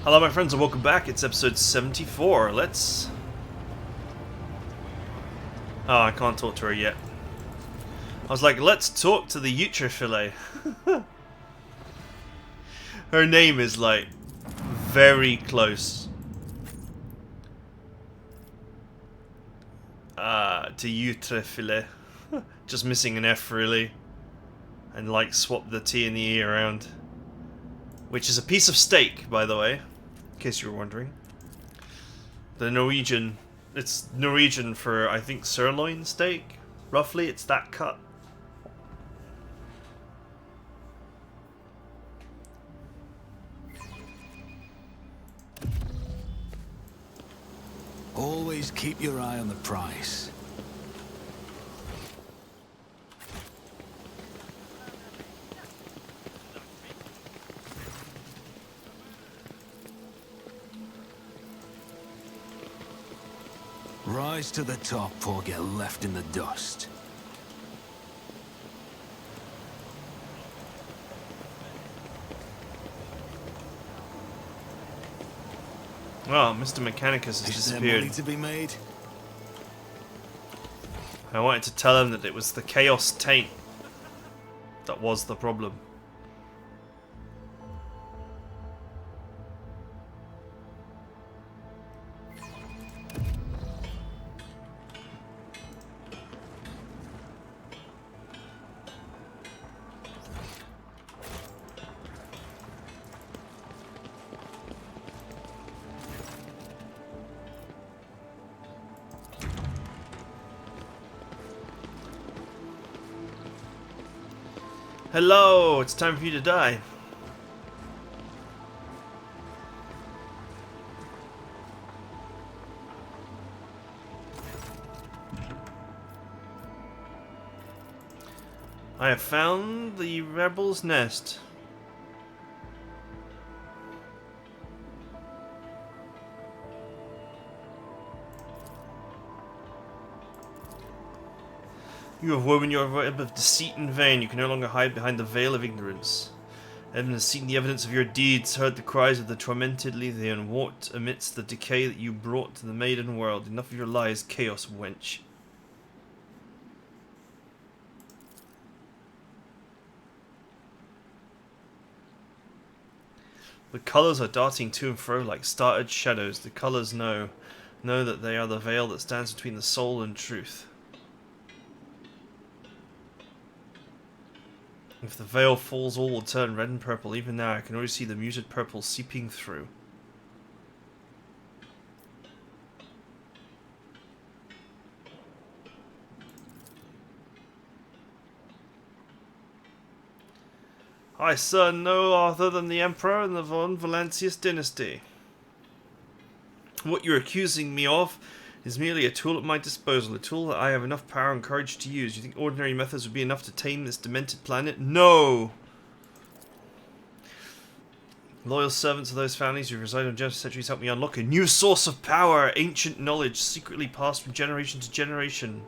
Hello my friends and welcome back. It's episode 74. Let's... Oh, I can't talk to her yet. I was like, let's talk to the Utrafile. Her name is like very close to Utrafile. Just missing an F really. And like swap the T and the E around. Which is a piece of steak, by the way, in case you were wondering. The Norwegian, it's Norwegian for, I think, sirloin steak. Roughly, it's that cut. Always keep your eye on the price. Rise to the top or get left in the dust. Well, Mr. Mechanicus has Is there disappeared. money to be made? I wanted to tell him that it was the Chaos Taint that was the problem. Hello, it's time for you to die. I have found the rebel's nest. You have woven your web of deceit in vain. You can no longer hide behind the veil of ignorance. Edmund has seen the evidence of your deeds, heard the cries of the tormented Lethean, walked amidst the decay that you brought to the maiden world. Enough of your lies, chaos wench. The colours are darting to and fro like started shadows. The colours know that they are the veil that stands between the soul and truth. If the veil falls, all will turn red and purple. Even now, I can already see the muted purple seeping through. I serve no other than the Emperor and the von Valentius dynasty. What you're accusing me of is merely a tool at my disposal, a tool that I have enough power and courage to use. You think ordinary methods would be enough to tame this demented planet? No! Loyal servants of those families who reside on Genesis centuries help me unlock a new source of power, ancient knowledge secretly passed from generation to generation,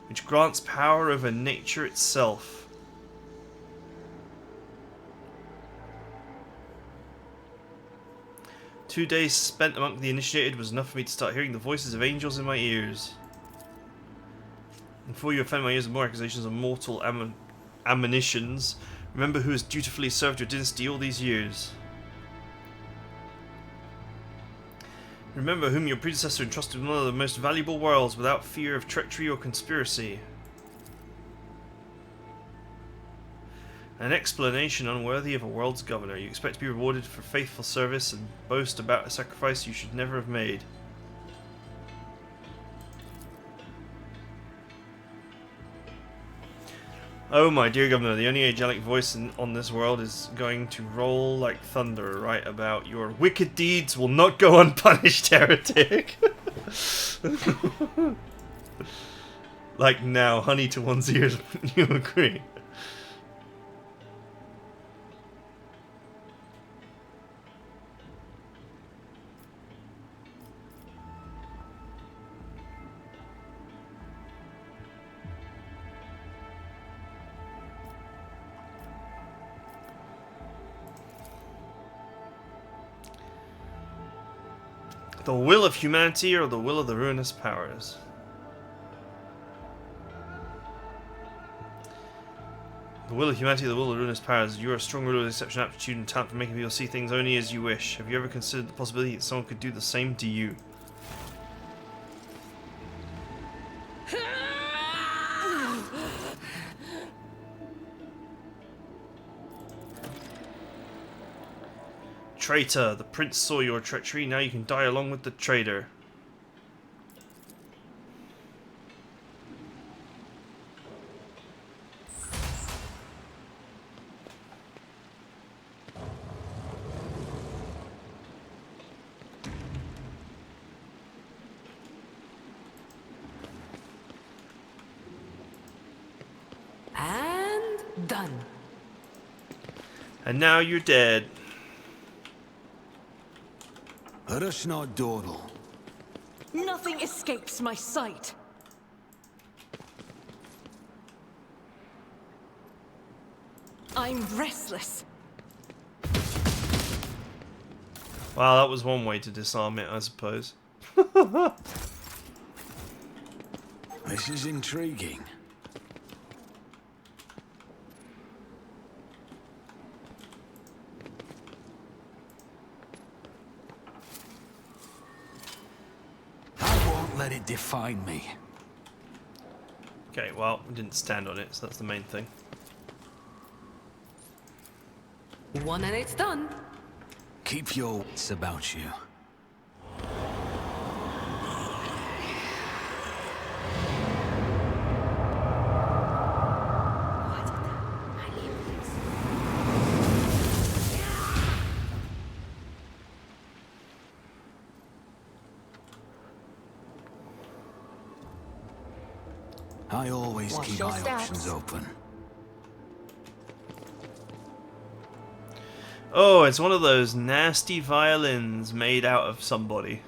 which grants power over nature itself. 2 days spent among the initiated was enough for me to start hearing the voices of angels in my ears. And before you offend my ears with more accusations of mortal admonitions, remember who has dutifully served your dynasty all these years. Remember whom your predecessor entrusted with one of the most valuable worlds without fear of treachery or conspiracy. An explanation unworthy of a world's governor. You expect to be rewarded for faithful service and boast about a sacrifice you should never have made. Oh my dear governor, the only angelic voice on this world is going to roll like thunder right about your wicked deeds will not go unpunished, heretic. Like now, honey to one's ears, you agree? The will of humanity or the will of the ruinous powers? The will of humanity, the will of the ruinous powers. You are a strong ruler with exceptional aptitude and talent for making people see things only as you wish. Have you ever considered the possibility that someone could do the same to you? Traitor, the prince saw your treachery, now you can die along with the traitor. And done. And now you're dead. Let us not dawdle. Nothing escapes my sight. I'm restless. Wow, that was one way to disarm it, I suppose. This is intriguing. I won't let it define me. Okay, well, we didn't stand on it, so that's the main thing. One and it's done. Keep your wits about you. I always Watch keep your my steps. options open. Oh, it's one of those nasty violins made out of somebody.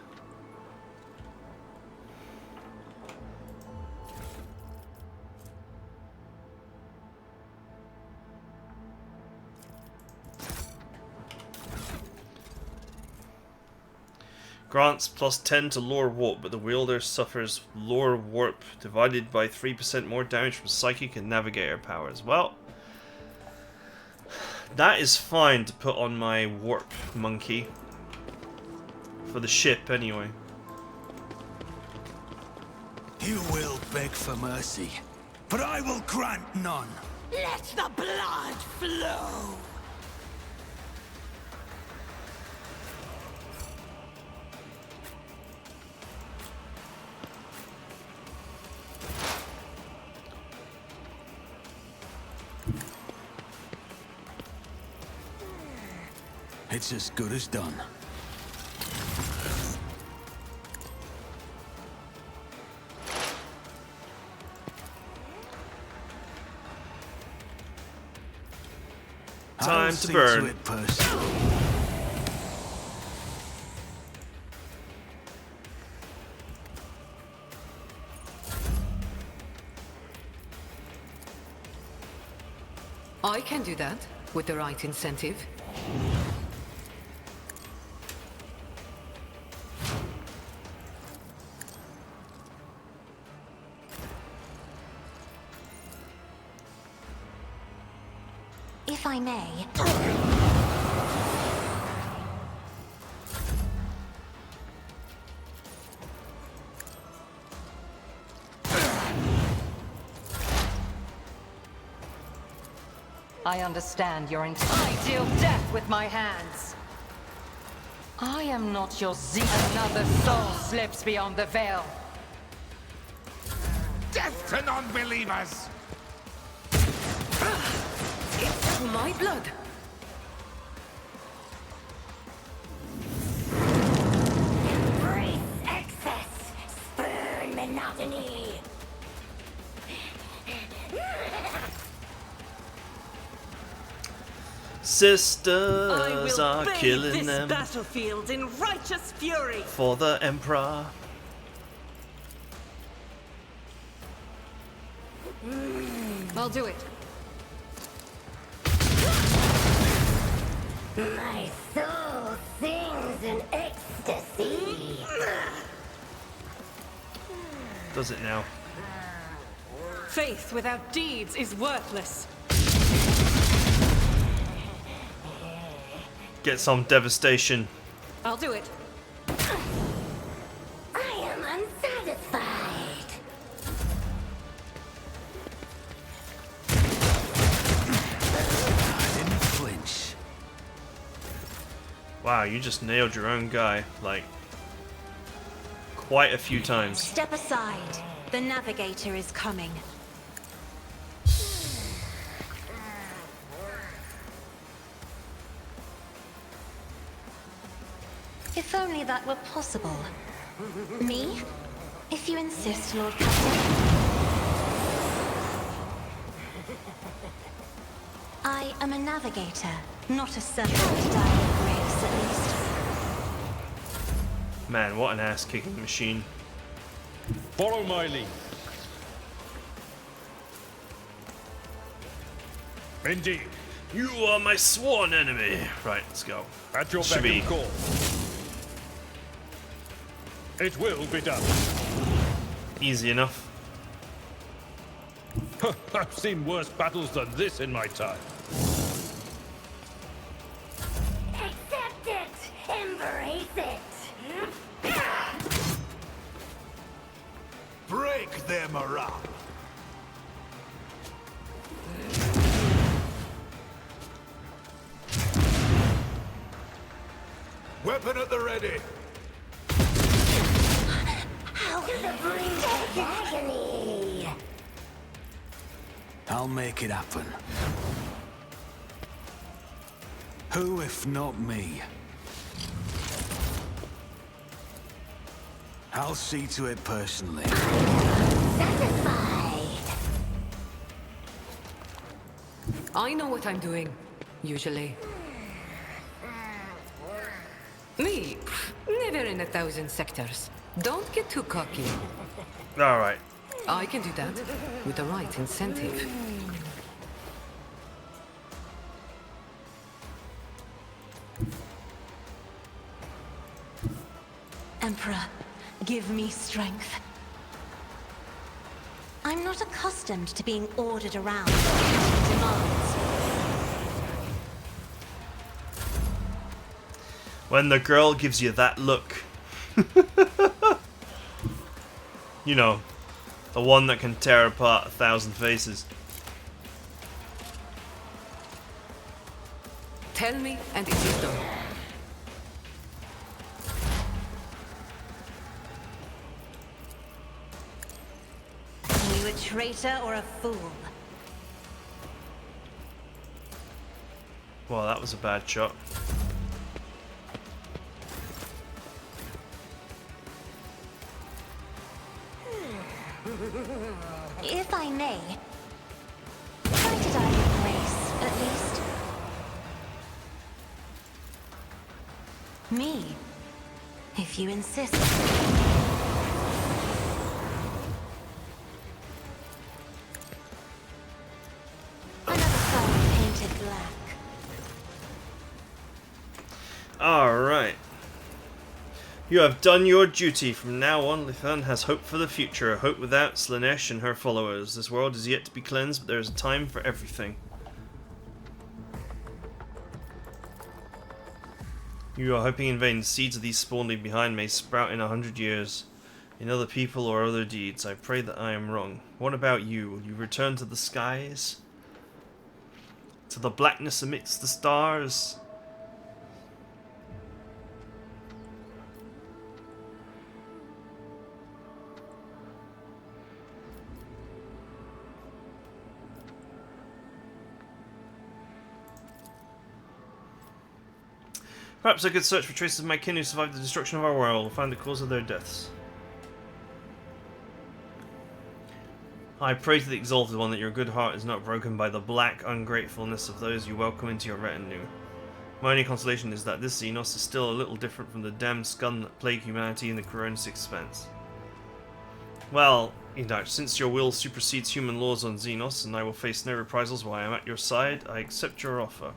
Grants plus 10 to lore warp, but the wielder suffers lore warp divided by 3% more damage from psychic and navigator powers. Well, that is fine to put on my warp monkey. For the ship, anyway. You will beg for mercy, but I will grant none. Let the blood flow. It's as good as done. Time I'll to see burn. it personally. I can do that with the right incentive. If I may. I understand your I deal death with my hands. I am not your Another soul slips beyond the veil. Death to non-believers! It's my blood. Embrace excess. Spurn monotony. Sisters are bathe killing this them battlefield in righteous fury. for the Emperor. I'll do it. My soul sings in ecstasy. Does it now? Faith without deeds is worthless. Get some devastation. I'll do it. I am unsatisfied. I didn't flinch. Wow, you just nailed your own guy, like, quite a few times. Step aside. The navigator is coming. If only that were possible. Me? If you insist, Lord Captain. I am a navigator, not a servant to die of grace, at least. Man, what an ass-kicking machine. Follow my lead. Indeed. You are my sworn enemy. Right, let's go. At your Should beck be. and call. It will be done. Easy enough. I've seen worse battles than this in my time. Accept it! Embrace it! Break them around. Weapon at the ready. How can the breeze of agony? I'll make it happen. Who if not me? I'll see to it personally. Satisfied. I know what I'm doing, usually. Me? Never in 1,000 sectors. Don't get too cocky. Alright. I can do that, with the right incentive. Emperor, give me strength. I'm not accustomed to being ordered around by demands. When the girl gives you that look. You know, the one that can tear apart 1,000 faces. Tell me, and it is done. Are you a traitor or a fool? Well, that was a bad shot. If I may, try to die with grace, at least. Me, if you insist. Another sun painted black. Alright. You have done your duty. From now on, Lithan has hope for the future. A hope without Slanesh and her followers. This world is yet to be cleansed, but there is a time for everything. You are hoping in vain. The seeds of these spawn leave behind may sprout in 100 years. In other people or other deeds. I pray that I am wrong. What about you? Will you return to the skies? To the blackness amidst the stars? Perhaps I could search for traces of my kin who survived the destruction of our world and find the cause of their deaths. I pray to the Exalted One that your good heart is not broken by the black ungratefulness of those you welcome into your retinue. My only consolation is that this Xenos is still a little different from the damned scum that plague humanity in the Coronis Expanse. Well, Edach, since your will supersedes human laws on Xenos, and I will face no reprisals while I am at your side, I accept your offer.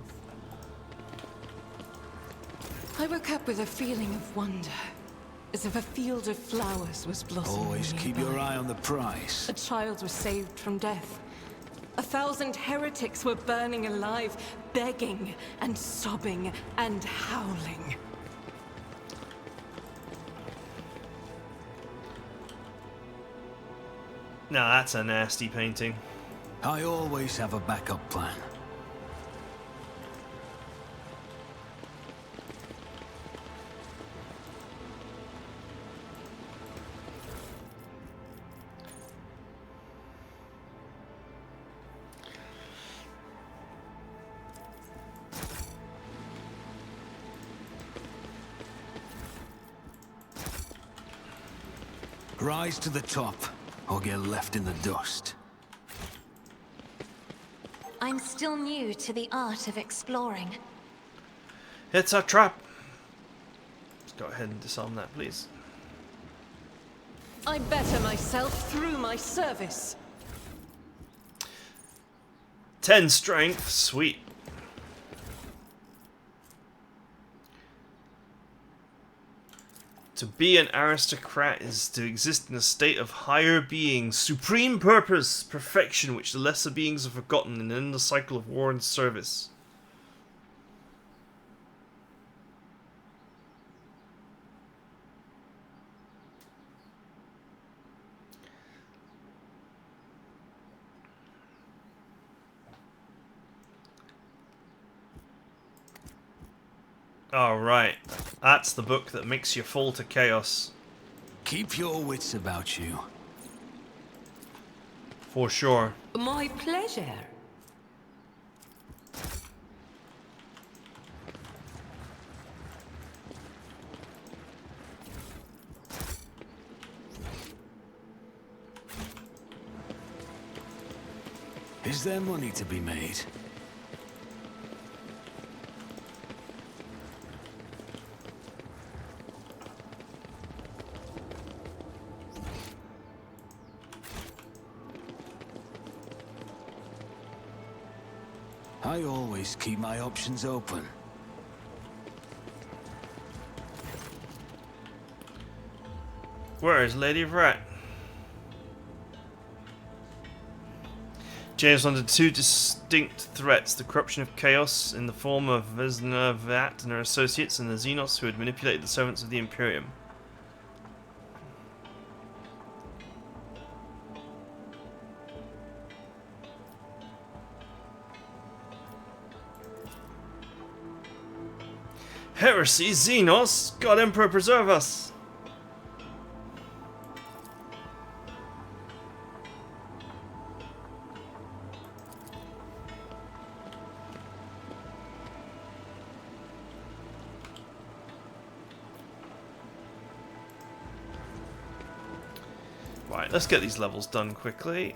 I woke up with a feeling of wonder. as if a field of flowers was blossoming. Always keep nearby. your eye on the prize. A child was saved from death. 1,000 heretics were burning alive, begging and sobbing and howling. Now that's a nasty painting. I always have a backup plan. Rise to the top, or get left in the dust. I'm still new to the art of exploring. It's a trap. Let's go ahead and disarm that, please. I better myself through my service. 10 strength, sweet. To be an aristocrat is to exist in a state of higher being, supreme purpose, perfection, which the lesser beings have forgotten, and end the cycle of war and service. Alright, that's the book that makes you fall to chaos. Keep your wits about you. For sure. My pleasure. Is there money to be made? I always keep my options open. Where is Lady Vrat? James wanted two distinct threats: the corruption of chaos in the form of Vesna Vat and her associates, and the Xenos who had manipulated the servants of the Imperium. Heresy, Xenos! God Emperor preserve us! Right, let's get these levels done quickly.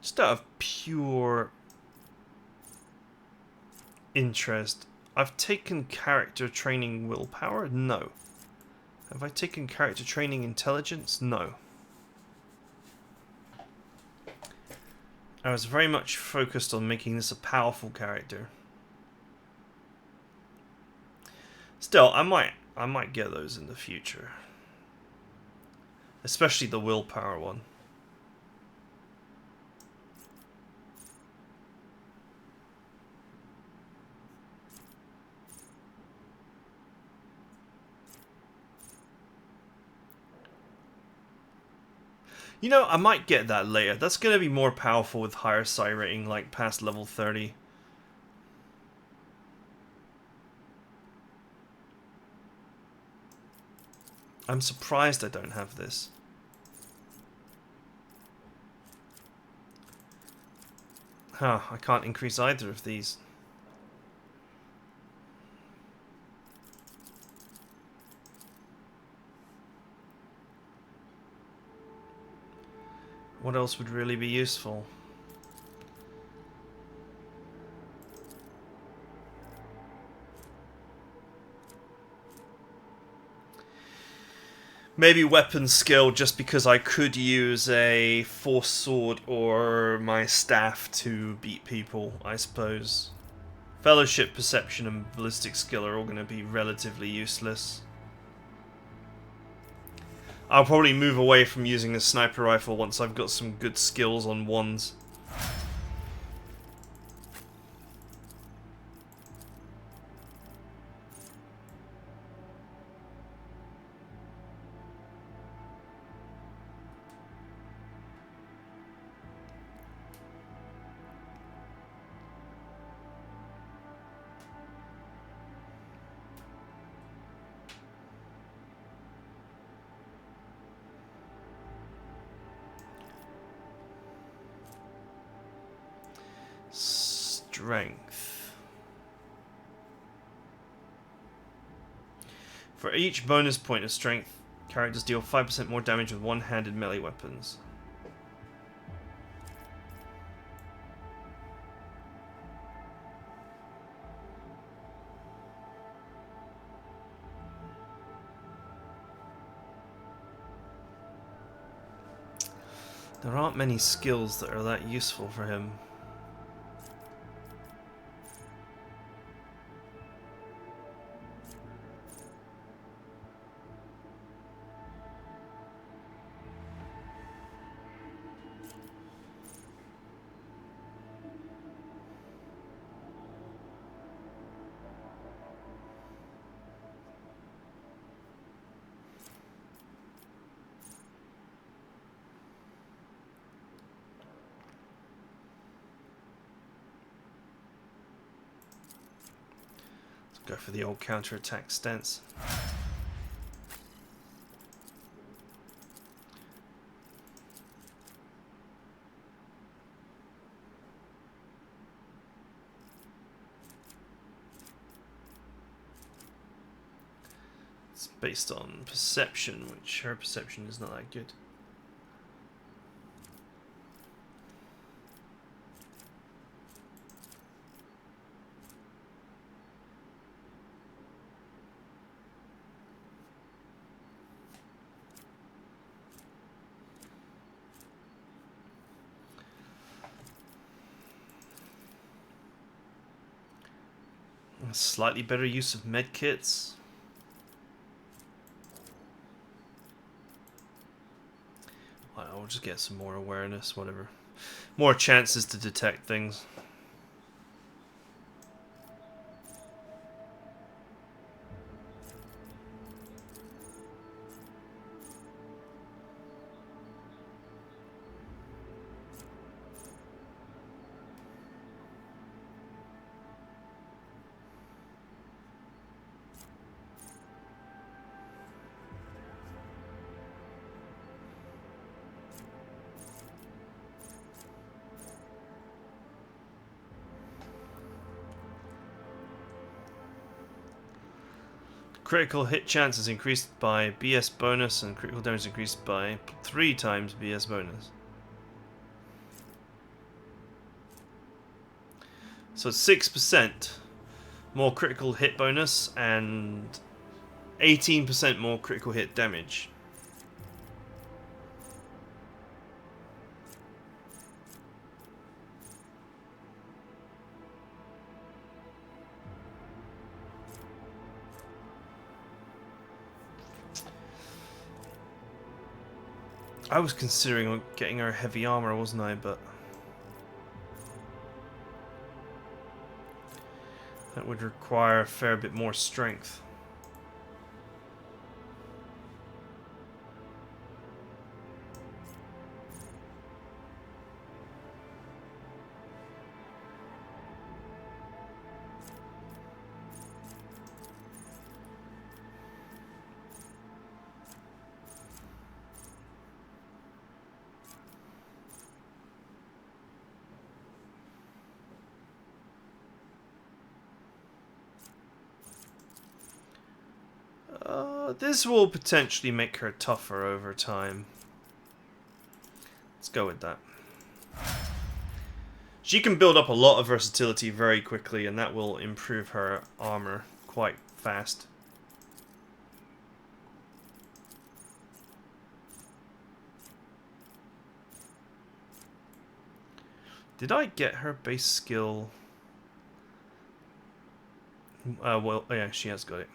Just out of pure interest, I've taken character training willpower? No. Have I taken character training intelligence? No. I was very much focused on making this a powerful character. Still, I might get those in the future. Especially the willpower one. You know, I might get that later. That's going to be more powerful with higher psi rating, like past level 30. I'm surprised I don't have this. Huh, I can't increase either of these. What else would really be useful? Maybe weapon skill, just because I could use a force sword or my staff to beat people, I suppose. Fellowship, perception, and ballistic skill are all going to be relatively useless. I'll probably move away from using a sniper rifle once I've got some good skills on wands. Strength. For each bonus point of strength, characters deal 5% more damage with one-handed melee weapons. There aren't many skills that are that useful for him. Go for the old counter-attack stance. It's based on perception, which her perception is not that good. A slightly better use of medkits. I'll just get some more awareness, whatever. More chances to detect things. Critical hit chance is increased by BS bonus, and critical damage is increased by 3 times BS bonus. So 6% more critical hit bonus and 18% more critical hit damage. I was considering getting her heavy armor, wasn't I? But that would require a fair bit more strength. This will potentially make her tougher over time. Let's go with that. She can build up a lot of versatility very quickly, and that will improve her armor quite fast. Did I get her base skill? Well, yeah, she has got it.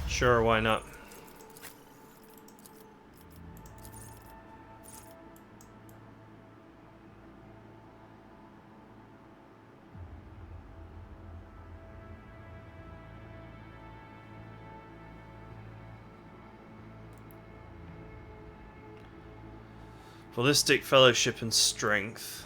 Sure, why not? Ballistic, fellowship, and strength.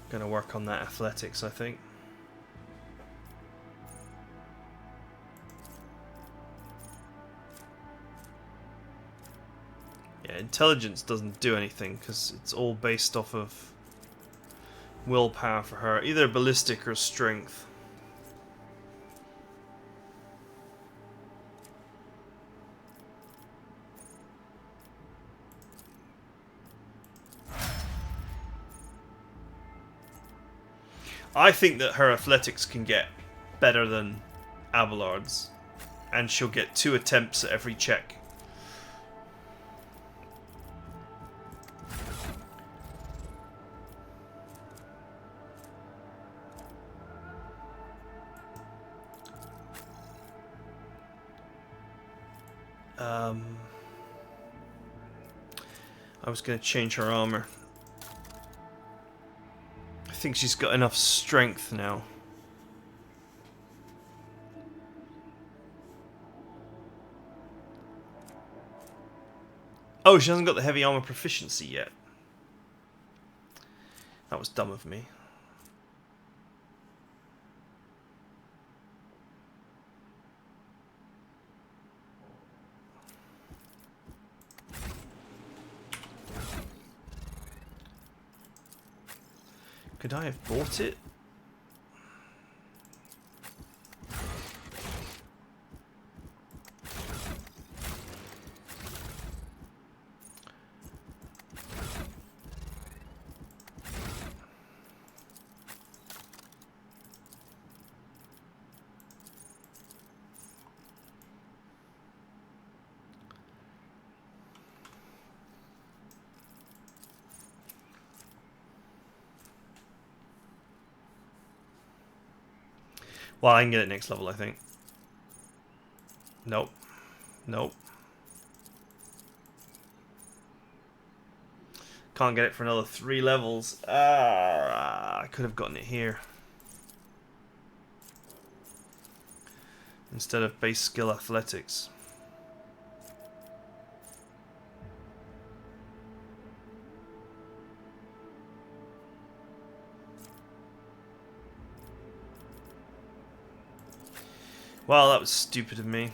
Gonna work on that athletics, I think. Yeah, intelligence doesn't do anything because it's all based off of willpower for her, either ballistic or strength. I think that her athletics can get better than Abelard's, and she'll get 2 attempts at every check. I was going to change her armor. I think she's got enough strength now. Oh, she hasn't got the heavy armor proficiency yet. That was dumb of me. Could I have bought it? Well, I can get it next level, I think. Nope. Nope. Can't get it for another 3 levels. I could have gotten it here. Instead of base skill athletics. Well, that was stupid of me.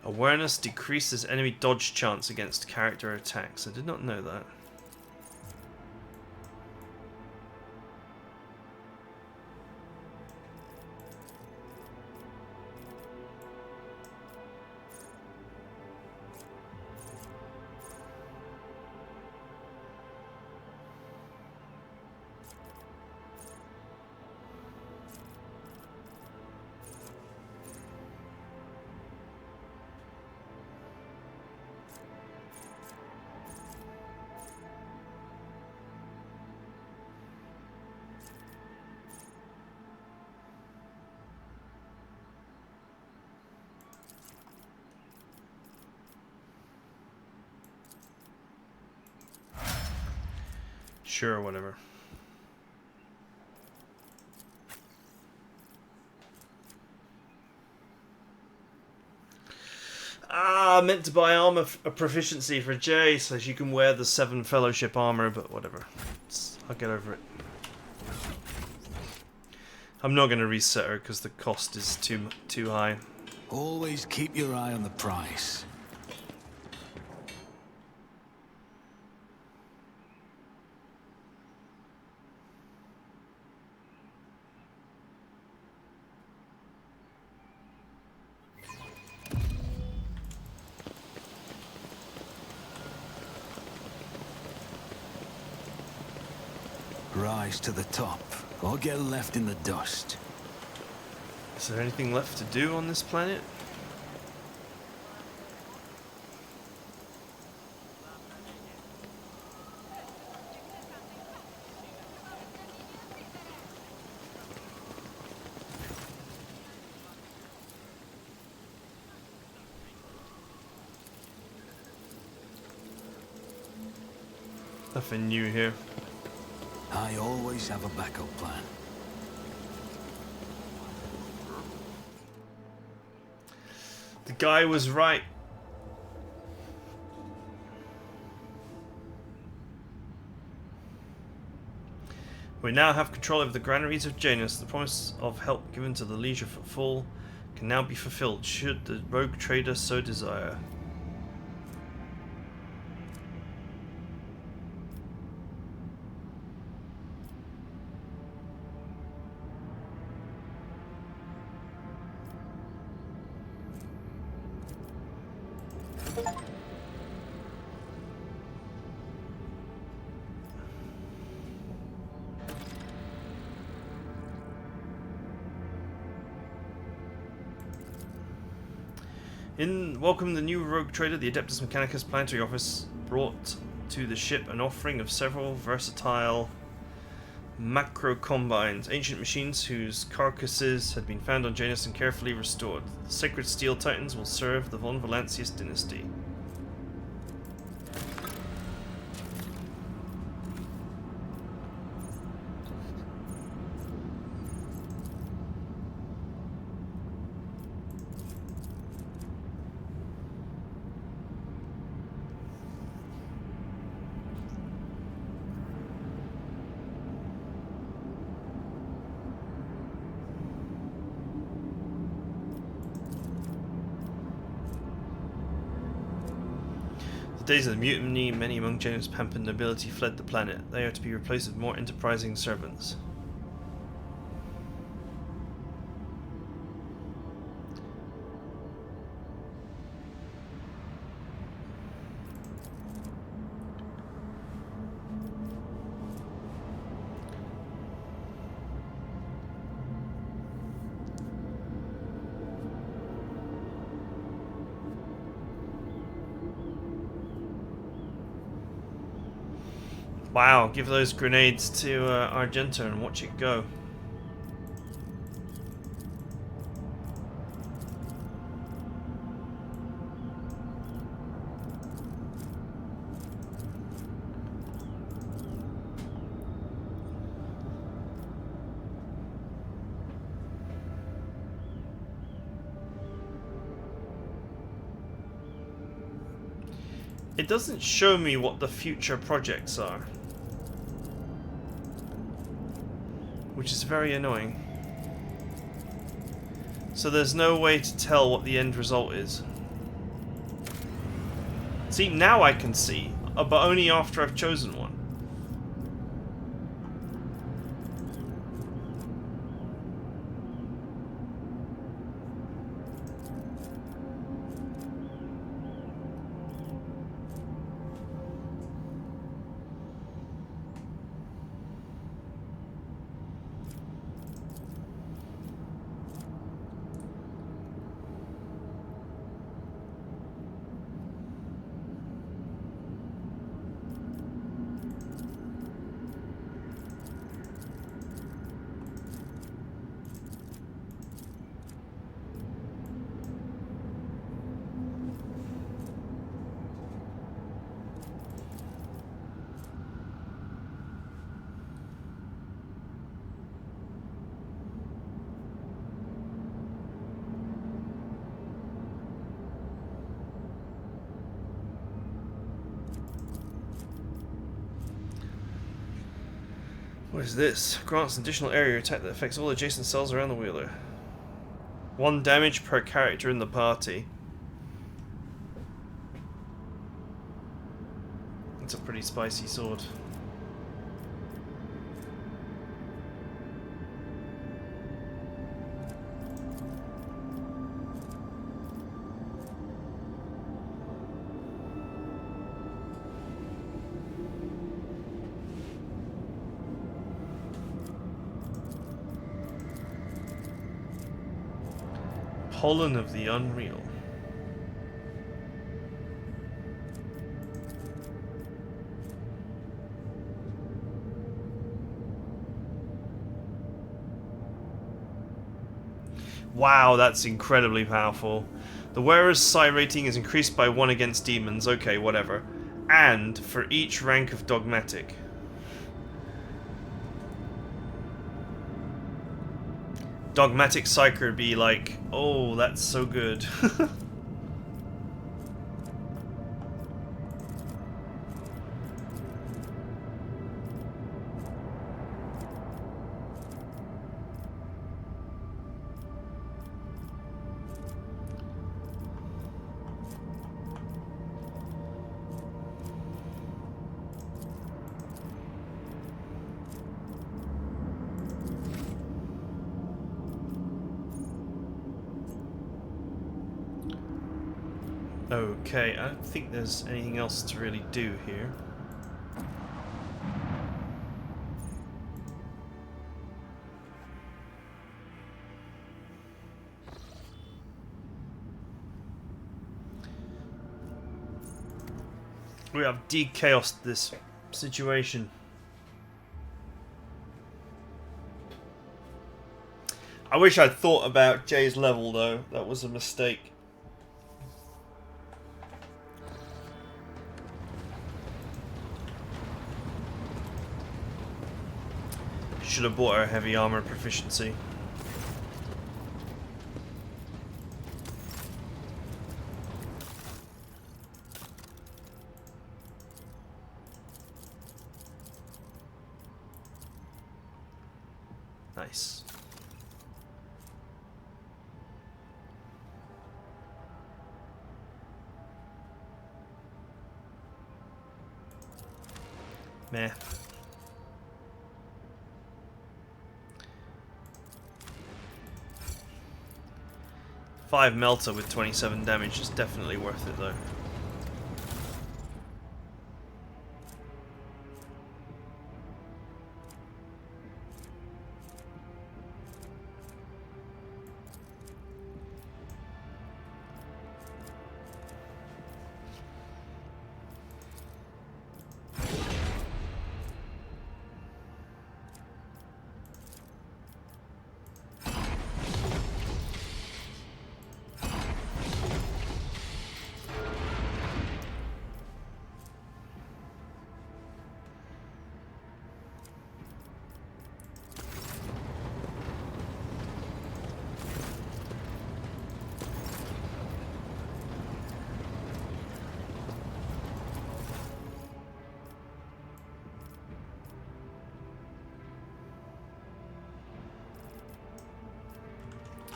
Awareness decreases enemy dodge chance against character attacks. I did not know that. Sure, whatever. Ah, I meant to buy armor a proficiency for Jay so she can wear the 7 fellowship armor, but whatever. I'll get over it. I'm not going to reset her because the cost is too high. Always keep your eye on the price. Rise to the top, or get left in the dust. Is there anything left to do on this planet? Nothing new here. I always have a backup plan. The guy was right. We now have control over the granaries of Janus. The promise of help given to the Leisure Footfall can now be fulfilled, should the rogue trader so desire. Welcome the new rogue trader, the Adeptus Mechanicus planetary office brought to the ship an offering of several versatile macro combines, ancient machines whose carcasses had been found on Janus and carefully restored. The sacred steel titans will serve the von Valancius dynasty. Days of the mutiny, many among Janus' pampered nobility fled the planet. They are to be replaced with more enterprising servants. Wow, give those grenades to Argenta and watch it go. It doesn't show me what the future projects are, which is very annoying. So there's no way to tell what the end result is. See, now I can see, but only after I've chosen one. What is this? Grants an additional area attack that affects all adjacent cells around the wheeler. 1 damage per character in the party. It's a pretty spicy sword. Pollen of the Unreal. Wow, that's incredibly powerful. The wearer's psi rating is increased by 1 against demons, okay, whatever. And for each rank of dogmatic. Dogmatic Psyker would be like, oh, that's so good. Okay, I don't think there's anything else to really do here. We have de-chaosed this situation. I wish I'd thought about Jay's level though, that was a mistake. Should have bought her heavy armor proficiency. Nice. Meh. 5 melter with 27 damage is definitely worth it though.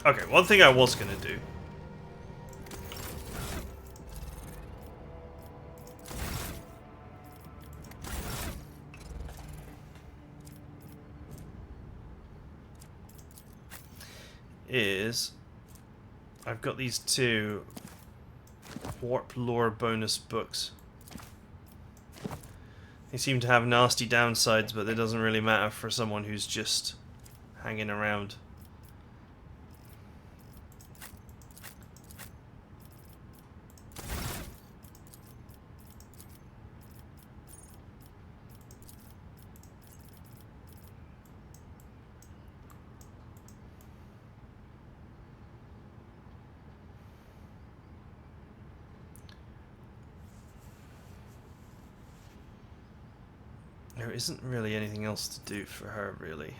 Okay, one thing I was gonna do. Is I've got these 2 warp lore bonus books. They seem to have nasty downsides, but it doesn't really matter for someone who's just hanging around. There isn't really anything else to do for her, really.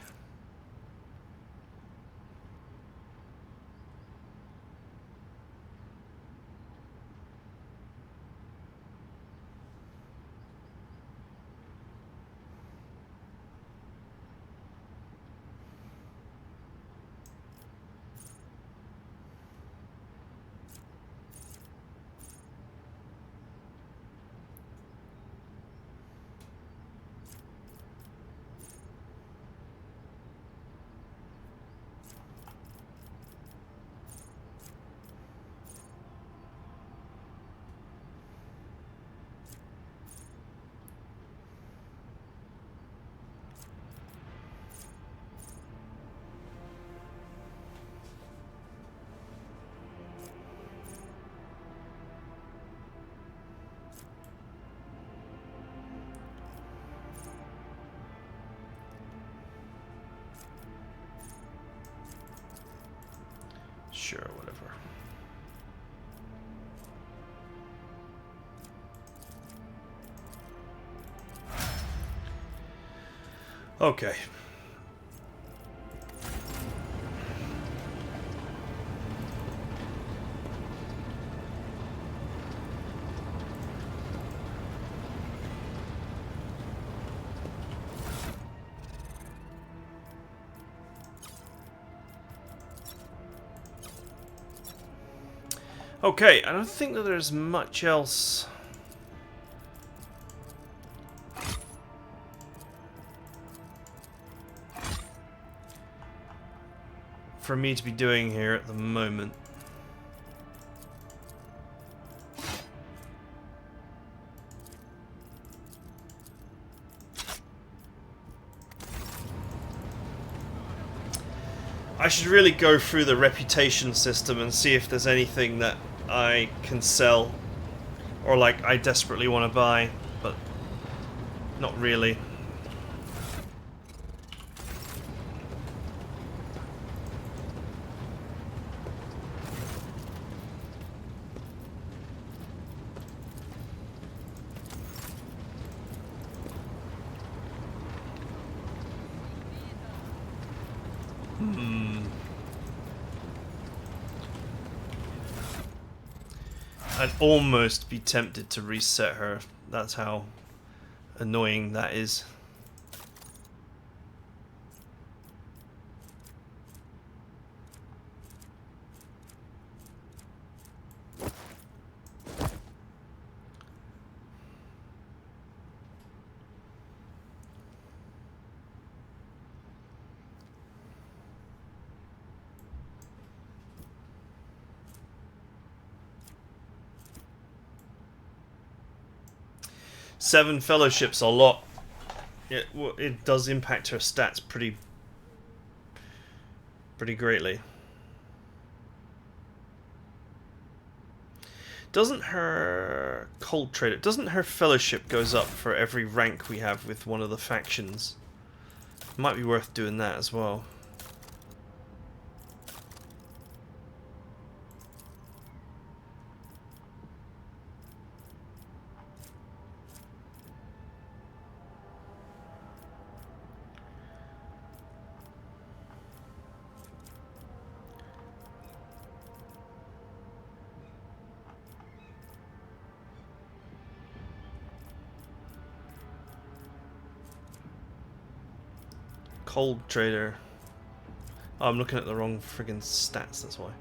Sure, whatever. Okay. Okay, I don't think that there's much else for me to be doing here at the moment. I should really go through the reputation system and see if there's anything that I can sell or like I desperately want to buy, but not really. I'd almost be tempted to reset her. That's how annoying that is. Seven fellowships a lot. It does impact her stats pretty greatly. Doesn't her cold trader? Doesn't her fellowship goes up for every rank we have with one of the factions? Might be worth doing that as well. Cold trader. Oh, I'm looking at the wrong friggin' stats, that's why.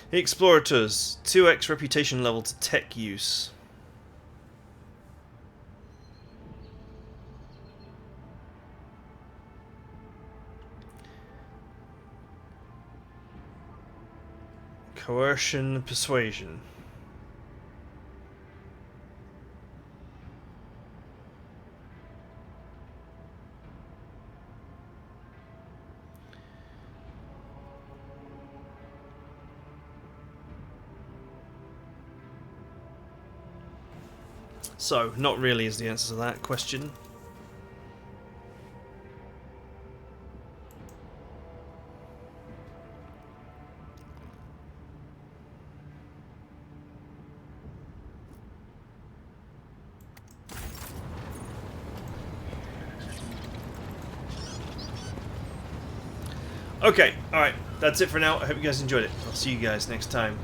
The Explorators, 2x reputation level to tech use. Coercion, persuasion. So, not really is the answer to that question. Okay, alright, that's it for now. I hope you guys enjoyed it. I'll see you guys next time.